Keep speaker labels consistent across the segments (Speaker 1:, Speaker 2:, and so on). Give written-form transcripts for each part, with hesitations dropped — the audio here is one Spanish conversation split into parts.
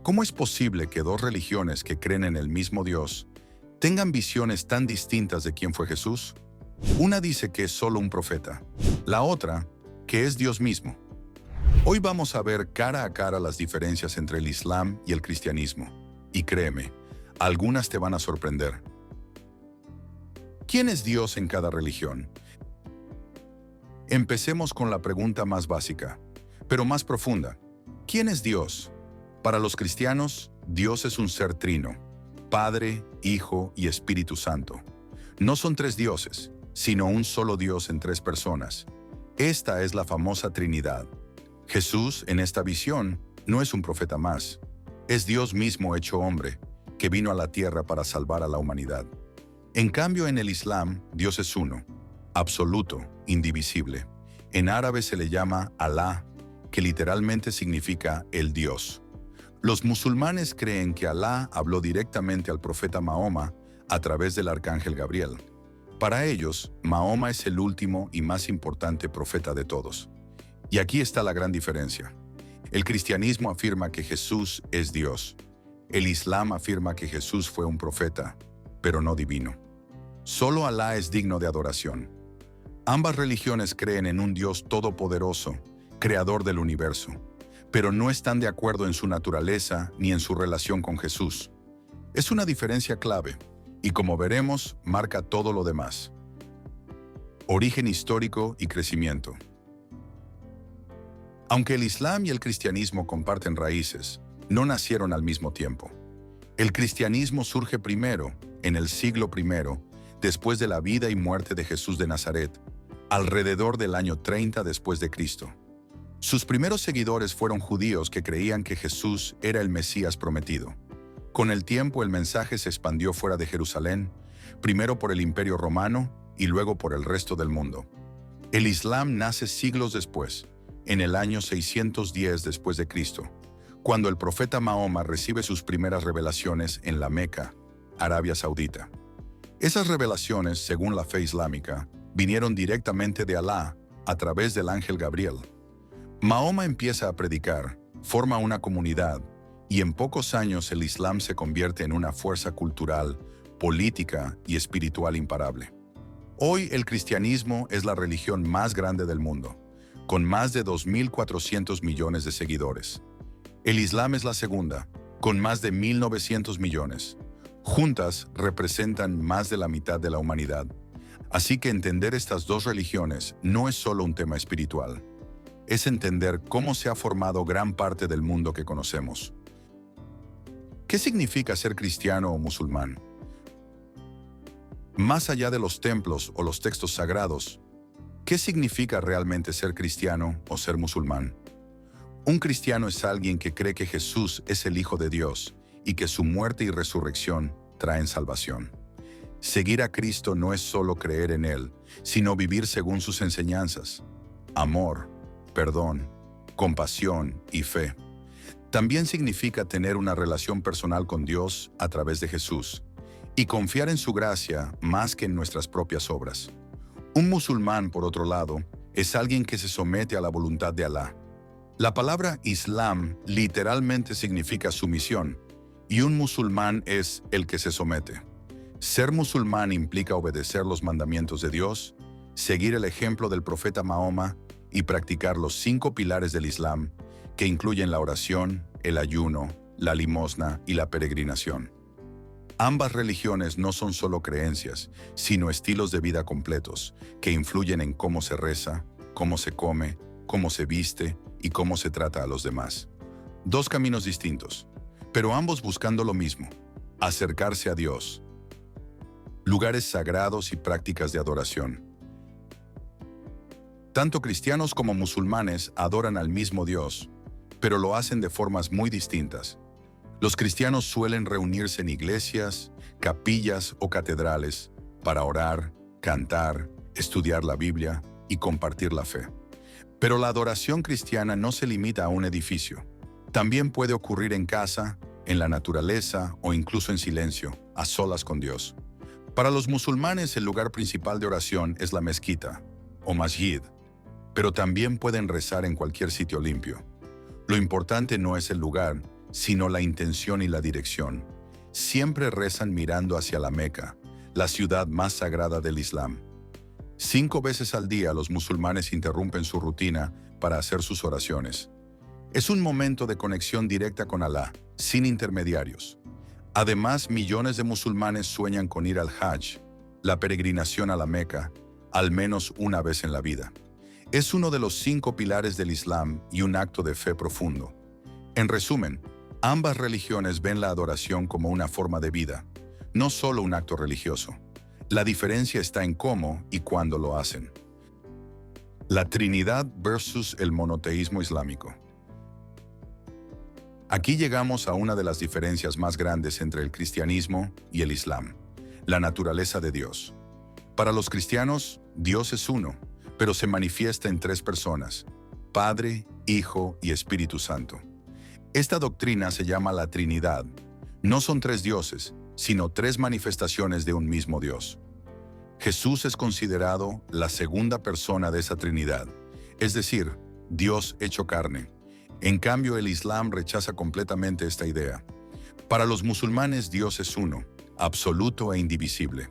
Speaker 1: ¿Cómo es posible que dos religiones que creen en el mismo Dios tengan visiones tan distintas de quién fue Jesús? Una dice que es solo un profeta, la otra, que es Dios mismo. Hoy vamos a ver cara a cara las diferencias entre el Islam y el cristianismo. Y créeme, algunas te van a sorprender. ¿Quién es Dios en cada religión? Empecemos con la pregunta más básica, pero más profunda. ¿Quién es Dios? Para los cristianos, Dios es un ser trino, Padre, Hijo y Espíritu Santo. No son tres dioses, sino un solo Dios en tres personas. Esta es la famosa Trinidad. Jesús, en esta visión, no es un profeta más. Es Dios mismo hecho hombre, que vino a la tierra para salvar a la humanidad. En cambio, en el Islam, Dios es uno, absoluto, indivisible. En árabe se le llama Alá, que literalmente significa el Dios. Los musulmanes creen que Alá habló directamente al profeta Mahoma a través del arcángel Gabriel. Para ellos, Mahoma es el último y más importante profeta de todos. Y aquí está la gran diferencia. El cristianismo afirma que Jesús es Dios. El Islam afirma que Jesús fue un profeta, pero no divino. Solo Alá es digno de adoración. Ambas religiones creen en un Dios todopoderoso, creador del universo, pero no están de acuerdo en su naturaleza ni en su relación con Jesús. Es una diferencia clave, y como veremos, marca todo lo demás. Origen histórico y crecimiento. Aunque el Islam y el cristianismo comparten raíces, no nacieron al mismo tiempo. El cristianismo surge primero, en el siglo I, después de la vida y muerte de Jesús de Nazaret, alrededor del año 30 después de Cristo. Sus primeros seguidores fueron judíos que creían que Jesús era el Mesías prometido. Con el tiempo el mensaje se expandió fuera de Jerusalén, primero por el Imperio Romano y luego por el resto del mundo. El Islam nace siglos después, en el año 610 después de Cristo, cuando el profeta Mahoma recibe sus primeras revelaciones en la Meca, Arabia Saudita. Esas revelaciones, según la fe islámica, vinieron directamente de Alá a través del ángel Gabriel. Mahoma empieza a predicar, forma una comunidad, y en pocos años el Islam se convierte en una fuerza cultural, política y espiritual imparable. Hoy el cristianismo es la religión más grande del mundo, con más de 2.400 millones de seguidores. El Islam es la segunda, con más de 1.900 millones. Juntas representan más de la mitad de la humanidad. Así que entender estas dos religiones no es solo un tema espiritual. Es entender cómo se ha formado gran parte del mundo que conocemos. ¿Qué significa ser cristiano o musulmán? Más allá de los templos o los textos sagrados, ¿qué significa realmente ser cristiano o ser musulmán? Un cristiano es alguien que cree que Jesús es el Hijo de Dios y que su muerte y resurrección traen salvación. Seguir a Cristo no es solo creer en Él, sino vivir según sus enseñanzas. Amor, perdón, compasión y fe. También significa tener una relación personal con Dios a través de Jesús y confiar en su gracia más que en nuestras propias obras. Un musulmán, por otro lado, es alguien que se somete a la voluntad de Alá. La palabra Islam literalmente significa sumisión, y un musulmán es el que se somete. Ser musulmán implica obedecer los mandamientos de Dios, seguir el ejemplo del profeta Mahoma y practicar los 5 pilares del Islam, que incluyen la oración, el ayuno, la limosna y la peregrinación. Ambas religiones no son solo creencias, sino estilos de vida completos, que influyen en cómo se reza, cómo se come, cómo se viste y cómo se trata a los demás. Dos caminos distintos, pero ambos buscando lo mismo: acercarse a Dios. Lugares sagrados y prácticas de adoración. Tanto cristianos como musulmanes adoran al mismo Dios, pero lo hacen de formas muy distintas. Los cristianos suelen reunirse en iglesias, capillas o catedrales para orar, cantar, estudiar la Biblia y compartir la fe. Pero la adoración cristiana no se limita a un edificio. También puede ocurrir en casa, en la naturaleza o incluso en silencio, a solas con Dios. Para los musulmanes, el lugar principal de oración es la mezquita o masjid, pero también pueden rezar en cualquier sitio limpio. Lo importante no es el lugar, sino la intención y la dirección. Siempre rezan mirando hacia la Meca, la ciudad más sagrada del Islam. 5 veces al día los musulmanes interrumpen su rutina para hacer sus oraciones. Es un momento de conexión directa con Alá, sin intermediarios. Además, millones de musulmanes sueñan con ir al Hajj, la peregrinación a la Meca, al menos una vez en la vida. Es uno de los 5 pilares del Islam y un acto de fe profundo. En resumen, ambas religiones ven la adoración como una forma de vida, no solo un acto religioso. La diferencia está en cómo y cuándo lo hacen. La Trinidad versus el monoteísmo islámico. Aquí llegamos a una de las diferencias más grandes entre el cristianismo y el Islam: la naturaleza de Dios. Para los cristianos, Dios es uno, pero se manifiesta en 3 personas: Padre, Hijo y Espíritu Santo. Esta doctrina se llama la Trinidad. No son 3 dioses, sino 3 manifestaciones de un mismo Dios. Jesús es considerado la segunda persona de esa Trinidad, es decir, Dios hecho carne. En cambio, el Islam rechaza completamente esta idea. Para los musulmanes, Dios es uno, absoluto e indivisible.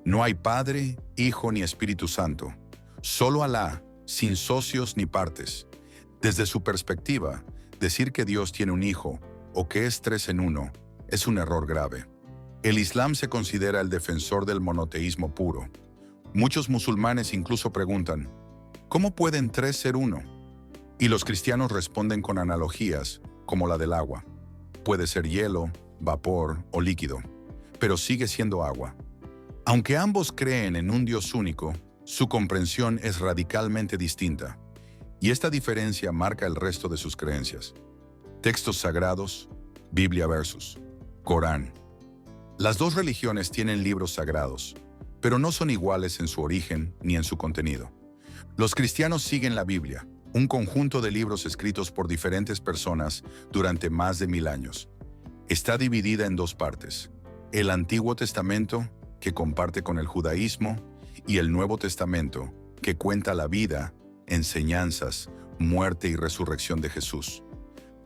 Speaker 1: No hay Padre, Hijo ni Espíritu Santo. Solo Alá, sin socios ni partes. Desde su perspectiva, decir que Dios tiene un hijo o que es 3 en 1 es un error grave. El Islam se considera el defensor del monoteísmo puro. Muchos musulmanes incluso preguntan, ¿cómo pueden 3 ser 1? Y los cristianos responden con analogías, como la del agua. Puede ser hielo, vapor o líquido, pero sigue siendo agua. Aunque ambos creen en un Dios único, su comprensión es radicalmente distinta, y esta diferencia marca el resto de sus creencias. Textos sagrados, Biblia versus Corán. Las 2 religiones tienen libros sagrados, pero no son iguales en su origen ni en su contenido. Los cristianos siguen la Biblia, un conjunto de libros escritos por diferentes personas durante más de 1000 años. Está dividida en 2 partes: el Antiguo Testamento, que comparte con el judaísmo, y el Nuevo Testamento, que cuenta la vida, enseñanzas, muerte y resurrección de Jesús.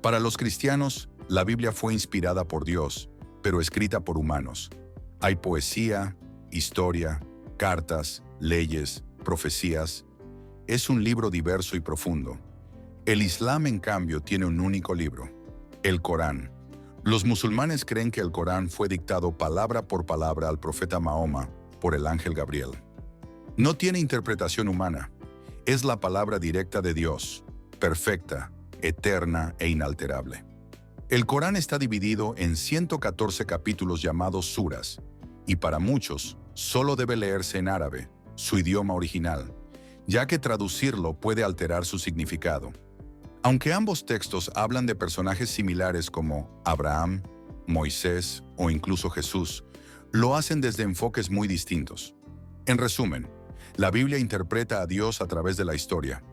Speaker 1: Para los cristianos, la Biblia fue inspirada por Dios, pero escrita por humanos. Hay poesía, historia, cartas, leyes, profecías. Es un libro diverso y profundo. El Islam, en cambio, tiene un único libro, el Corán. Los musulmanes creen que el Corán fue dictado palabra por palabra al profeta Mahoma por el ángel Gabriel. No tiene interpretación humana. Es la palabra directa de Dios, perfecta, eterna e inalterable. El Corán está dividido en 114 capítulos llamados suras, y para muchos solo debe leerse en árabe, su idioma original, ya que traducirlo puede alterar su significado. Aunque ambos textos hablan de personajes similares como Abraham, Moisés o incluso Jesús, lo hacen desde enfoques muy distintos. En resumen, la Biblia interpreta a Dios a través de la historia.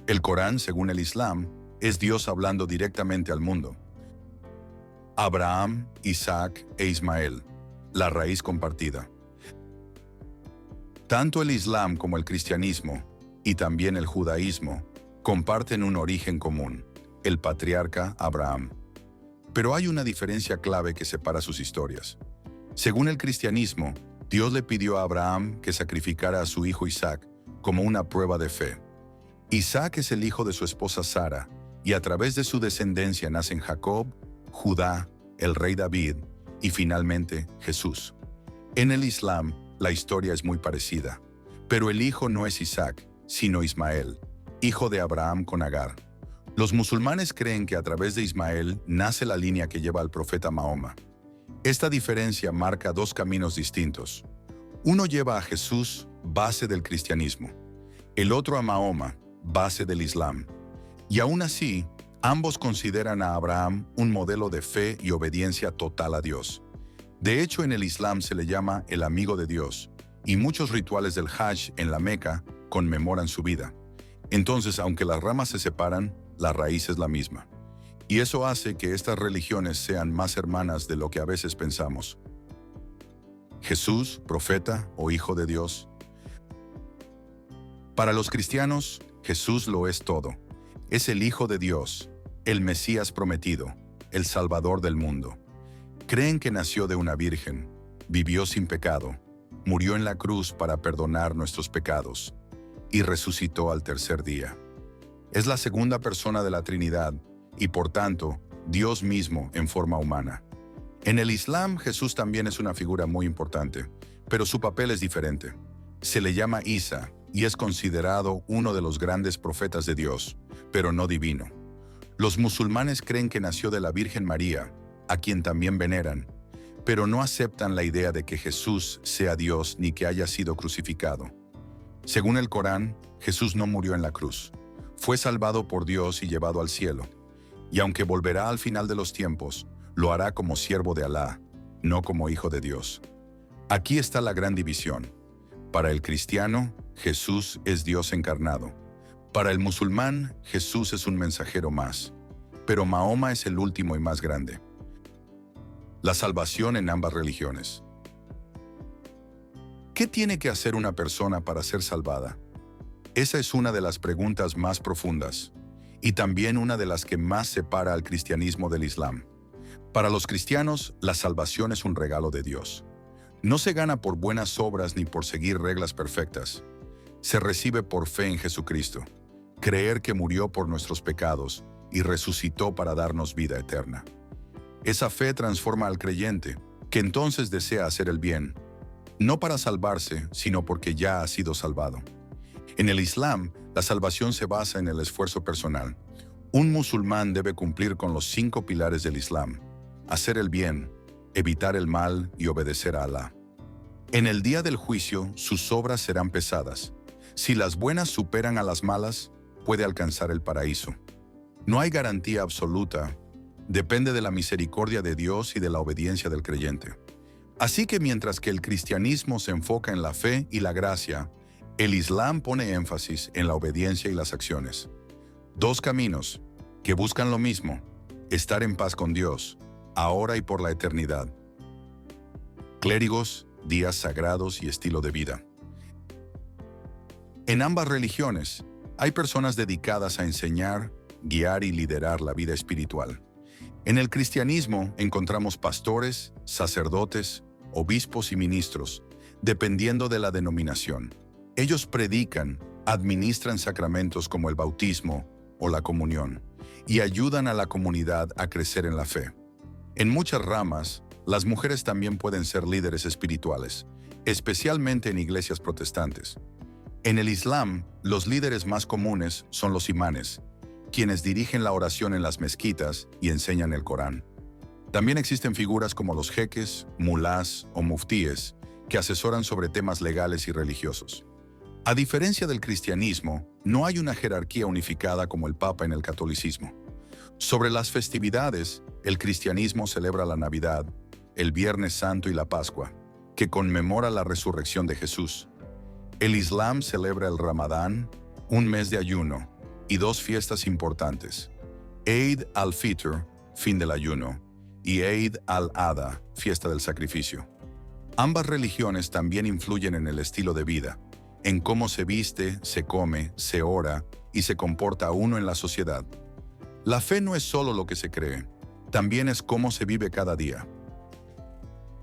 Speaker 1: El Corán, según el Islam, es Dios hablando directamente al mundo. Abraham, Isaac e Ismael, la raíz compartida. Tanto el Islam como el cristianismo, y también el judaísmo, comparten un origen común, el patriarca Abraham. Pero hay una diferencia clave que separa sus historias. Según el cristianismo, Dios le pidió a Abraham que sacrificara a su hijo Isaac como una prueba de fe. Isaac es el hijo de su esposa Sara, y a través de su descendencia nacen Jacob, Judá, el rey David y finalmente Jesús. En el Islam, la historia es muy parecida, pero el hijo no es Isaac, sino Ismael, hijo de Abraham con Agar. Los musulmanes creen que a través de Ismael nace la línea que lleva al profeta Mahoma. Esta diferencia marca 2 caminos distintos. Uno lleva a Jesús, base del cristianismo. El otro a Mahoma, base del Islam. Y aún así, ambos consideran a Abraham un modelo de fe y obediencia total a Dios. De hecho, en el Islam se le llama el amigo de Dios, y muchos rituales del Hajj en la Meca conmemoran su vida. Entonces, aunque las ramas se separan, la raíz es la misma. Y eso hace que estas religiones sean más hermanas de lo que a veces pensamos. Jesús, profeta o hijo de Dios. Para los cristianos, Jesús lo es todo. Es el Hijo de Dios, el Mesías prometido, el Salvador del mundo. Creen que nació de una virgen, vivió sin pecado, murió en la cruz para perdonar nuestros pecados y resucitó al tercer día. Es la segunda persona de la Trinidad y, por tanto, Dios mismo en forma humana. En el Islam, Jesús también es una figura muy importante, pero su papel es diferente. Se le llama Isa y es considerado uno de los grandes profetas de Dios, pero no divino. Los musulmanes creen que nació de la Virgen María, a quien también veneran, pero no aceptan la idea de que Jesús sea Dios ni que haya sido crucificado. Según el Corán, Jesús no murió en la cruz. Fue salvado por Dios y llevado al cielo. Y aunque volverá al final de los tiempos, lo hará como siervo de Alá, no como hijo de Dios. Aquí está la gran división. Para el cristiano, Jesús es Dios encarnado. Para el musulmán, Jesús es un mensajero más. Pero Mahoma es el último y más grande. La salvación en ambas religiones. ¿Qué tiene que hacer una persona para ser salvada? Esa es una de las preguntas más profundas, y también una de las que más separa al cristianismo del Islam. Para los cristianos, la salvación es un regalo de Dios. No se gana por buenas obras ni por seguir reglas perfectas. Se recibe por fe en Jesucristo, creer que murió por nuestros pecados y resucitó para darnos vida eterna. Esa fe transforma al creyente, que entonces desea hacer el bien, no para salvarse, sino porque ya ha sido salvado. En el Islam, la salvación se basa en el esfuerzo personal. Un musulmán debe cumplir con los 5 pilares del Islam: hacer el bien, evitar el mal y obedecer a Alá. En el día del juicio, sus obras serán pesadas. Si las buenas superan a las malas, puede alcanzar el paraíso. No hay garantía absoluta, depende de la misericordia de Dios y de la obediencia del creyente. Así que mientras que el cristianismo se enfoca en la fe y la gracia, el Islam pone énfasis en la obediencia y las acciones. 2 caminos que buscan lo mismo: estar en paz con Dios, ahora y por la eternidad. Clérigos, días sagrados y estilo de vida. En ambas religiones, hay personas dedicadas a enseñar, guiar y liderar la vida espiritual. En el cristianismo encontramos pastores, sacerdotes, obispos y ministros, dependiendo de la denominación. Ellos predican, administran sacramentos como el bautismo o la comunión, y ayudan a la comunidad a crecer en la fe. En muchas ramas, las mujeres también pueden ser líderes espirituales, especialmente en iglesias protestantes. En el Islam, los líderes más comunes son los imanes, quienes dirigen la oración en las mezquitas y enseñan el Corán. También existen figuras como los jeques, mulás o muftíes, que asesoran sobre temas legales y religiosos. A diferencia del cristianismo, no hay una jerarquía unificada como el Papa en el catolicismo. Sobre las festividades, el cristianismo celebra la Navidad, el Viernes Santo y la Pascua, que conmemora la resurrección de Jesús. El Islam celebra el Ramadán, un mes de ayuno, y 2 fiestas importantes: Eid al-Fitr, fin del ayuno, y Eid al-Adha, fiesta del sacrificio. Ambas religiones también influyen en el estilo de vida, en cómo se viste, se come, se ora y se comporta uno en la sociedad. La fe no es solo lo que se cree, también es cómo se vive cada día.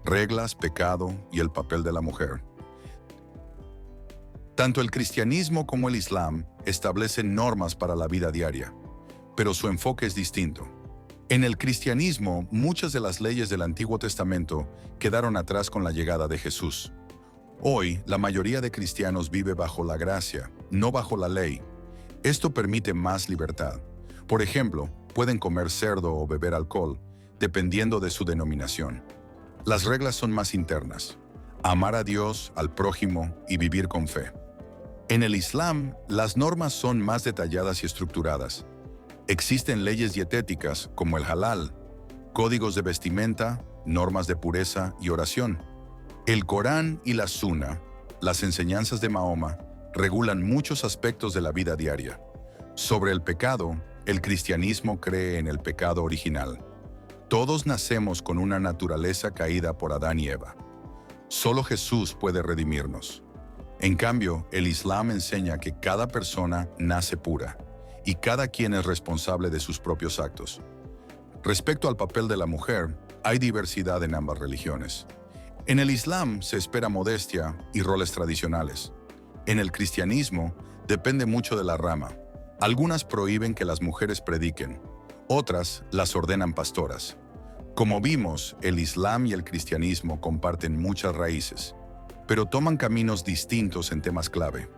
Speaker 1: Reglas, pecado y el papel de la mujer. Tanto el cristianismo como el Islam establecen normas para la vida diaria, pero su enfoque es distinto. En el cristianismo, muchas de las leyes del Antiguo Testamento quedaron atrás con la llegada de Jesús. Hoy, la mayoría de cristianos vive bajo la gracia, no bajo la ley. Esto permite más libertad. Por ejemplo, pueden comer cerdo o beber alcohol, dependiendo de su denominación. Las reglas son más internas: amar a Dios, al prójimo y vivir con fe. En el Islam, las normas son más detalladas y estructuradas. Existen leyes dietéticas como el halal, códigos de vestimenta, normas de pureza y oración. El Corán y la Sunna, las enseñanzas de Mahoma, regulan muchos aspectos de la vida diaria. Sobre el pecado, el cristianismo cree en el pecado original. Todos nacemos con una naturaleza caída por Adán y Eva. Solo Jesús puede redimirnos. En cambio, el Islam enseña que cada persona nace pura y cada quien es responsable de sus propios actos. Respecto al papel de la mujer, hay diversidad en ambas religiones. En el Islam se espera modestia y roles tradicionales. En el cristianismo depende mucho de la rama. Algunas prohíben que las mujeres prediquen, otras las ordenan pastoras. Como vimos, el Islam y el cristianismo comparten muchas raíces, pero toman caminos distintos en temas clave.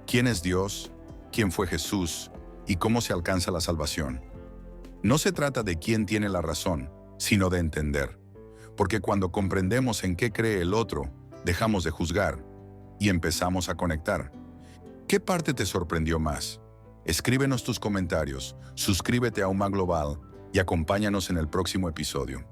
Speaker 1: ¿Quién es Dios? ¿Quién fue Jesús? ¿Y cómo se alcanza la salvación? No se trata de quién tiene la razón, sino de entender. Porque cuando comprendemos en qué cree el otro, dejamos de juzgar y empezamos a conectar. ¿Qué parte te sorprendió más? Escríbenos tus comentarios, suscríbete a UMA Global y acompáñanos en el próximo episodio.